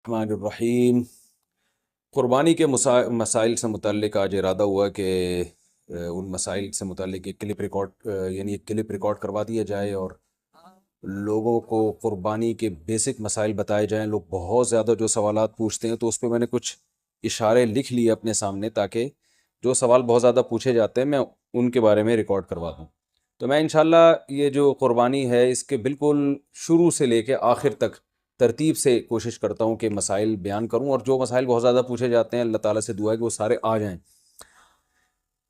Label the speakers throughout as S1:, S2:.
S1: الرحمن الرحیم۔ قربانی کے مسائل سے متعلق آج ارادہ ہوا کہ ان مسائل سے متعلق ایک کلپ ریکارڈ کروا دیا جائے اور لوگوں کو قربانی کے بیسک مسائل بتائے جائیں۔ لوگ بہت زیادہ جو سوالات پوچھتے ہیں، تو اس پہ میں نے کچھ اشارے لکھ لیے اپنے سامنے، تاکہ جو سوال بہت زیادہ پوچھے جاتے ہیں میں ان کے بارے میں ریکارڈ کروا دوں۔ تو میں انشاءاللہ یہ جو قربانی ہے اس کے بالکل شروع سے لے کے آخر تک ترتیب سے کوشش کرتا ہوں کہ مسائل بیان کروں، اور جو مسائل بہت زیادہ پوچھے جاتے ہیں اللہ تعالیٰ سے دعا ہے کہ وہ سارے آ جائیں۔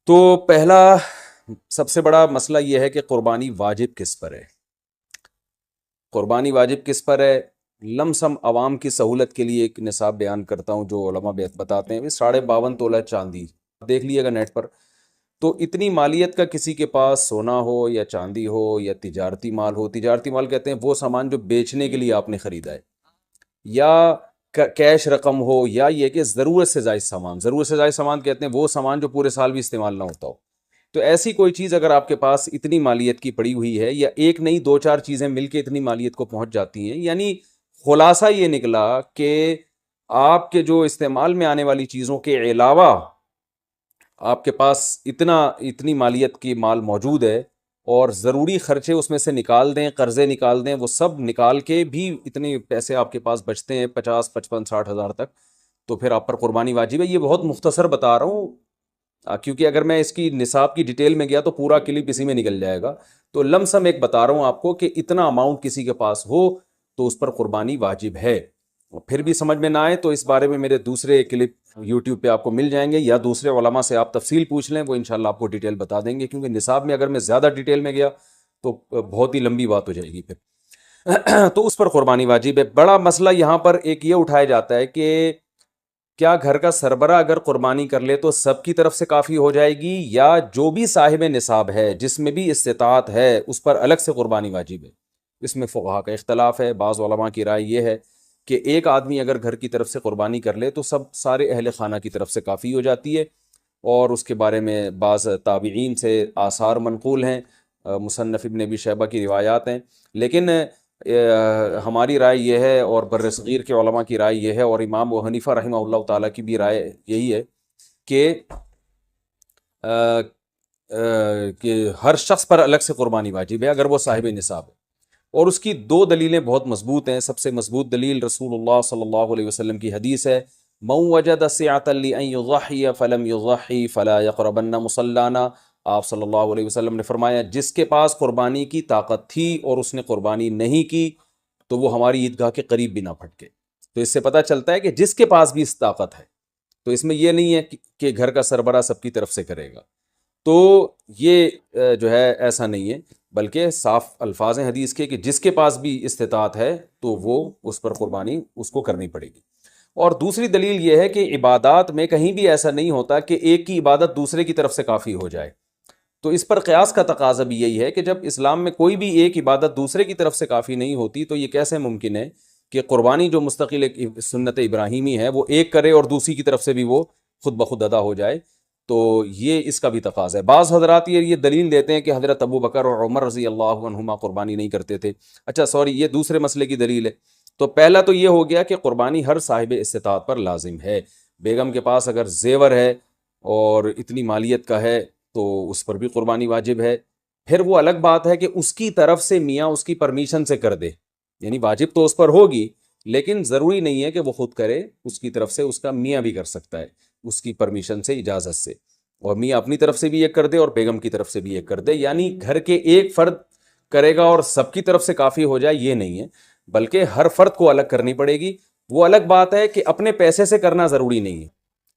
S1: تو پہلا سب سے بڑا مسئلہ یہ ہے کہ قربانی واجب کس پر ہے۔ قربانی واجب کس پر ہے؟ لم سم عوام کی سہولت کے لیے ایک نصاب بیان کرتا ہوں جو علماء بتاتے ہیں 52.5 تولہ چاندی، دیکھ لیے گا نیٹ پر۔ تو اتنی مالیت کا کسی کے پاس سونا ہو یا چاندی ہو یا تجارتی مال ہو، تجارتی مال کہتے ہیں وہ سامان جو بیچنے کے لیے آپ نے خریدا ہے، یا کیش رقم ہو، یا یہ کہ ضرورت سے زائد سامان، ضرورت سے زائد سامان کہتے ہیں وہ سامان جو پورے سال بھی استعمال نہ ہوتا ہو۔ تو ایسی کوئی چیز اگر آپ کے پاس اتنی مالیت کی پڑی ہوئی ہے، یا ایک نہیں دو چار چیزیں مل کے اتنی مالیت کو پہنچ جاتی ہیں، یعنی خلاصہ یہ نکلا کہ آپ کے جو استعمال میں آنے والی چیزوں کے علاوہ آپ کے پاس اتنی مالیت کی مال موجود ہے، اور ضروری خرچے اس میں سے نکال دیں، قرضے نکال دیں، وہ سب نکال کے بھی اتنے پیسے آپ کے پاس بچتے ہیں 50 55 60 ہزار تک، تو پھر آپ پر قربانی واجب ہے۔ یہ بہت مختصر بتا رہا ہوں، کیونکہ اگر میں اس کی نصاب کی ڈیٹیل میں گیا تو پورا کلپ اسی میں نکل جائے گا۔ تو لم سم ایک بتا رہا ہوں آپ کو کہ اتنا اماؤنٹ کسی کے پاس ہو تو اس پر قربانی واجب ہے۔ پھر بھی سمجھ میں نہ آئے تو اس بارے میں میرے دوسرے کلپ یوٹیوب پہ آپ کو مل جائیں گے، یا دوسرے علماء سے آپ تفصیل پوچھ لیں، وہ انشاءاللہ آپ کو ڈیٹیل بتا دیں گے، کیونکہ نصاب میں اگر میں زیادہ ڈیٹیل میں گیا تو بہت ہی لمبی بات ہو جائے گی پھر۔ تو اس پر قربانی واجب ہے۔ بڑا مسئلہ یہاں پر ایک یہ اٹھایا جاتا ہے کہ کیا گھر کا سربراہ اگر قربانی کر لے تو سب کی طرف سے کافی ہو جائے گی، یا جو بھی صاحب نصاب ہے جس میں بھی استطاعت ہے اس پر الگ سے قربانی واجب ہے؟ اس میں فقہا کا اختلاف ہے۔ بعض علماء کی رائے یہ ہے کہ ایک آدمی اگر گھر کی طرف سے قربانی کر لے تو سارے اہل خانہ کی طرف سے کافی ہو جاتی ہے، اور اس کے بارے میں بعض تابعین سے آثار منقول ہیں، مصنف ابن ابی شیبہ کی روایات ہیں، لیکن ہماری رائے یہ ہے، اور بر صغیر کے علماء کی رائے یہ ہے، اور امام ابو حنیفہ رحمہ اللہ تعالیٰ کی بھی رائے یہی ہے کہ ہر شخص پر الگ سے قربانی واجب ہے اگر وہ صاحب نصاب ہے۔ اور اس کی دو دلیلیں بہت مضبوط ہیں۔ سب سے مضبوط دلیل رسول اللہ صلی اللہ علیہ وسلم کی حدیث ہے، من وجد سعة لأن يضحي فلم يضحي فلا يقربن مصلانا۔ آپ صلی اللہ علیہ وسلم نے فرمایا جس کے پاس قربانی کی طاقت تھی اور اس نے قربانی نہیں کی تو وہ ہماری عیدگاہ کے قریب بھی نہ پھٹکے۔ تو اس سے پتہ چلتا ہے کہ جس کے پاس بھی اس طاقت ہے، تو اس میں یہ نہیں ہے کہ گھر کا سربراہ سب کی طرف سے کرے گا، تو یہ جو ہے ایسا نہیں ہے، بلکہ صاف الفاظ ہیں حدیث کے کہ جس کے پاس بھی استطاعت ہے تو وہ اس پر قربانی اس کو کرنی پڑے گی۔ اور دوسری دلیل یہ ہے کہ عبادات میں کہیں بھی ایسا نہیں ہوتا کہ ایک کی عبادت دوسرے کی طرف سے کافی ہو جائے، تو اس پر قیاس کا تقاضا بھی یہی ہے کہ جب اسلام میں کوئی بھی ایک عبادت دوسرے کی طرف سے کافی نہیں ہوتی تو یہ کیسے ممکن ہے کہ قربانی جو مستقل ایک سنت ابراہیمی ہے وہ ایک کرے اور دوسری کی طرف سے بھی وہ خود بخود ادا ہو جائے؟ تو یہ اس کا بھی تقاضا ہے۔ بعض حضرات یہ دلیل دیتے ہیں کہ حضرت ابو بکر اور عمر رضی اللہ عنہما قربانی نہیں کرتے تھے۔ اچھا سوری، یہ دوسرے مسئلے کی دلیل ہے۔ تو پہلا تو یہ ہو گیا کہ قربانی ہر صاحب استطاعت پر لازم ہے۔ بیگم کے پاس اگر زیور ہے اور اتنی مالیت کا ہے تو اس پر بھی قربانی واجب ہے۔ پھر وہ الگ بات ہے کہ اس کی طرف سے میاں اس کی پرمیشن سے کر دے، یعنی واجب تو اس پر ہوگی لیکن ضروری نہیں ہے کہ وہ خود کرے، اس کی طرف سے اس کا میاں بھی کر سکتا ہے اس کی پرمیشن سے، اجازت سے، اور میاں اپنی طرف سے بھی ایک کر دے اور بیگم کی طرف سے بھی ایک کر دے۔ یعنی گھر کے ایک فرد کرے گا اور سب کی طرف سے کافی ہو جائے یہ نہیں ہے، بلکہ ہر فرد کو الگ کرنی پڑے گی۔ وہ الگ بات ہے کہ اپنے پیسے سے کرنا ضروری نہیں ہے،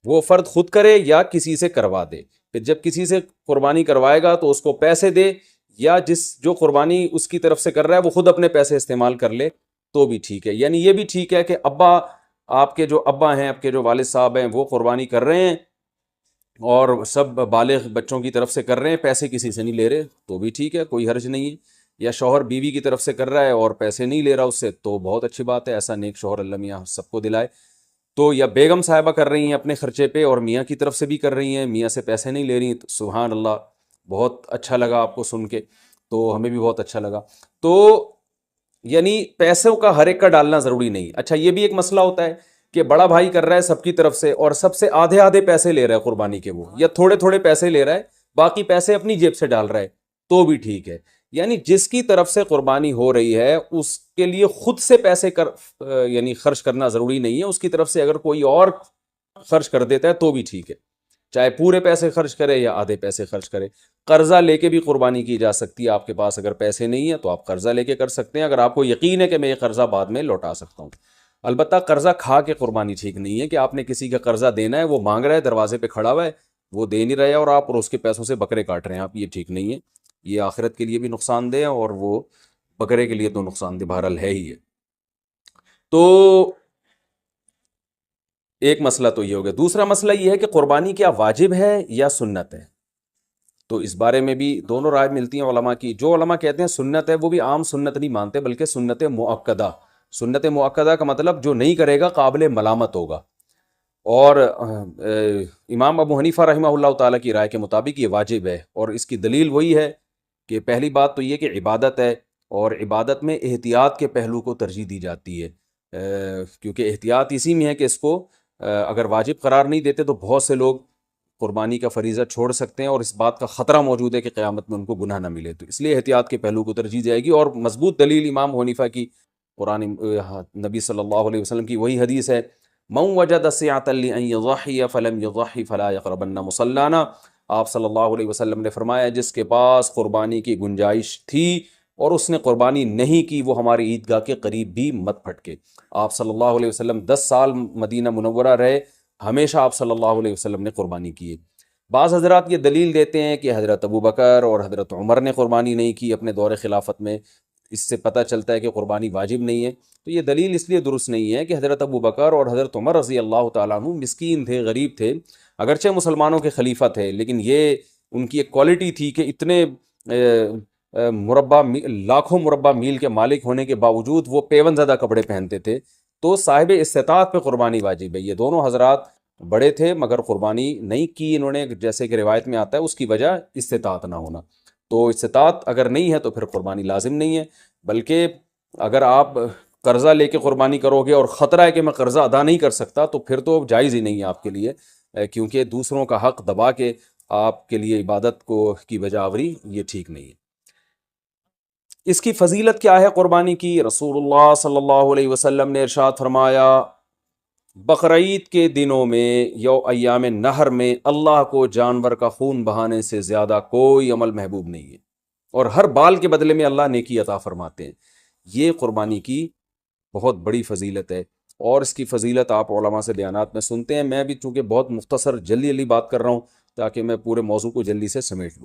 S1: وہ فرد خود کرے یا کسی سے کروا دے۔ پھر جب کسی سے قربانی کروائے گا تو اس کو پیسے دے، یا جو قربانی اس کی طرف سے کر رہا ہے وہ خود اپنے پیسے استعمال کر لے تو بھی ٹھیک ہے۔ یعنی یہ بھی ٹھیک ہے کہ آپ کے جو ابا ہیں، آپ کے جو والد صاحب ہیں وہ قربانی کر رہے ہیں اور سب بالغ بچوں کی طرف سے کر رہے ہیں، پیسے کسی سے نہیں لے رہے تو بھی ٹھیک ہے، کوئی حرج نہیں ہے۔ یا شوہر بیوی کی طرف سے کر رہا ہے اور پیسے نہیں لے رہا اس سے تو بہت اچھی بات ہے، ایسا نیک شوہر اللہ میاں سب کو دلائے۔ تو یا بیگم صاحبہ کر رہی ہیں اپنے خرچے پہ اور میاں کی طرف سے بھی کر رہی ہیں، میاں سے پیسے نہیں لے رہی، تو سبحان اللہ، بہت اچھا لگا آپ کو سن کے، تو ہمیں بھی بہت اچھا لگا۔ تو یعنی پیسوں کا ہر ایک کا ڈالنا ضروری نہیں. اچھا یہ بھی ایک مسئلہ ہوتا ہے کہ بڑا بھائی کر رہا ہے سب کی طرف سے اور سب سے آدھے آدھے پیسے لے رہا ہے قربانی کے وہ، یا تھوڑے تھوڑے پیسے لے رہا ہے باقی پیسے اپنی جیب سے ڈال رہا ہے، تو بھی ٹھیک ہے. یعنی جس کی طرف سے قربانی ہو رہی ہے اس کے لیے خود سے پیسے یعنی خرچ کرنا ضروری نہیں ہے. اس کی طرف سے اگر کوئی اور خرچ کر دیتا ہے تو بھی ٹھیک ہے، چاہے پورے پیسے خرچ کرے یا آدھے پیسے خرچ کرے. قرضہ لے کے بھی قربانی کی جا سکتی ہے. آپ کے پاس اگر پیسے نہیں ہیں تو آپ قرضہ لے کے کر سکتے ہیں، اگر آپ کو یقین ہے کہ میں یہ قرضہ بعد میں لوٹا سکتا ہوں. البتہ قرضہ کھا کے قربانی ٹھیک نہیں ہے، کہ آپ نے کسی کا قرضہ دینا ہے، وہ مانگ رہا ہے دروازے پہ کھڑا ہوا ہے، وہ دے نہیں رہے اور آپ اور اس کے پیسوں سے بکرے کاٹ رہے ہیں آپ، یہ ٹھیک نہیں ہے. یہ آخرت کے لیے بھی نقصان دہ ہے اور وہ بکرے کے لیے تو نقصان دہ بہرحال ہے ہی ہے. تو ایک مسئلہ تو یہ ہو گیا. دوسرا مسئلہ یہ ہے کہ قربانی کیا واجب ہے یا سنت ہے؟ تو اس بارے میں بھی دونوں رائے ملتی ہیں علماء کی. جو علماء کہتے ہیں سنت ہے وہ بھی عام سنت نہیں مانتے بلکہ سنت مؤکدہ. سنت مؤکدہ کا مطلب جو نہیں کرے گا قابل ملامت ہوگا. اور امام ابو حنیفہ رحمہ اللہ تعالیٰ کی رائے کے مطابق یہ واجب ہے، اور اس کی دلیل وہی ہے کہ پہلی بات تو یہ کہ عبادت ہے، اور عبادت میں احتیاط کے پہلو کو ترجیح دی جاتی ہے، کیونکہ احتیاط اسی میں ہے کہ اس کو اگر واجب قرار نہیں دیتے تو بہت سے لوگ قربانی کا فریضہ چھوڑ سکتے ہیں اور اس بات کا خطرہ موجود ہے کہ قیامت میں ان کو گناہ نہ ملے. تو اس لیے احتیاط کے پہلو کو ترجیح جائے گی. اور مضبوط دلیل امام حنیفہ کی قرآن نبی صلی اللہ علیہ وسلم کی وہی حدیث ہے، من وجد سعة لأن يضحي فلم يضحي فلا يقربن مصلانا. آپ صلی اللہ علیہ وسلم نے فرمایا جس کے پاس قربانی کی گنجائش تھی اور اس نے قربانی نہیں کی وہ ہماری عیدگاہ کے قریب بھی مت پھٹکے. آپ صلی اللہ علیہ وسلم 10 سال مدینہ منورہ رہے، ہمیشہ آپ صلی اللہ علیہ وسلم نے قربانی کی ہے. بعض حضرات یہ دلیل دیتے ہیں کہ حضرت ابو بکر اور حضرت عمر نے قربانی نہیں کی اپنے دور خلافت میں، اس سے پتہ چلتا ہے کہ قربانی واجب نہیں ہے. تو یہ دلیل اس لیے درست نہیں ہے کہ حضرت ابو بکر اور حضرت عمر رضی اللہ تعالیٰ عنہ مسکین تھے، غریب تھے، اگرچہ مسلمانوں کے خلیفہ تھے، لیکن یہ ان کی ایک کوالٹی تھی کہ اتنے لاکھوں مربع میل کے مالک ہونے کے باوجود وہ پیون زدہ کپڑے پہنتے تھے. تو صاحب استطاعت پہ قربانی واجب ہے. یہ دونوں حضرات بڑے تھے مگر قربانی نہیں کی انہوں نے، جیسے کہ روایت میں آتا ہے اس کی وجہ استطاعت نہ ہونا. تو استطاعت اگر نہیں ہے تو پھر قربانی لازم نہیں ہے. بلکہ اگر آپ قرضہ لے کے قربانی کرو گے اور خطرہ ہے کہ میں قرضہ ادا نہیں کر سکتا تو پھر تو جائز ہی نہیں ہے آپ کے لیے، کیونکہ دوسروں کا حق دبا کے آپ کے لیے عبادت کو کی وجہ آوری یہ ٹھیک نہیں ہے. اس کی فضیلت کیا ہے قربانی کی؟ رسول اللہ صلی اللہ علیہ وسلم نے ارشاد فرمایا بقرعید کے دنوں میں ایام نہر میں اللہ کو جانور کا خون بہانے سے زیادہ کوئی عمل محبوب نہیں ہے، اور ہر بال کے بدلے میں اللہ نیکی عطا فرماتے ہیں. یہ قربانی کی بہت بڑی فضیلت ہے، اور اس کی فضیلت آپ علماء سے بیانات میں سنتے ہیں. میں بھی چونکہ بہت مختصر جلدی بات کر رہا ہوں تاکہ میں پورے موضوع کو جلدی سے سمیٹ لوں.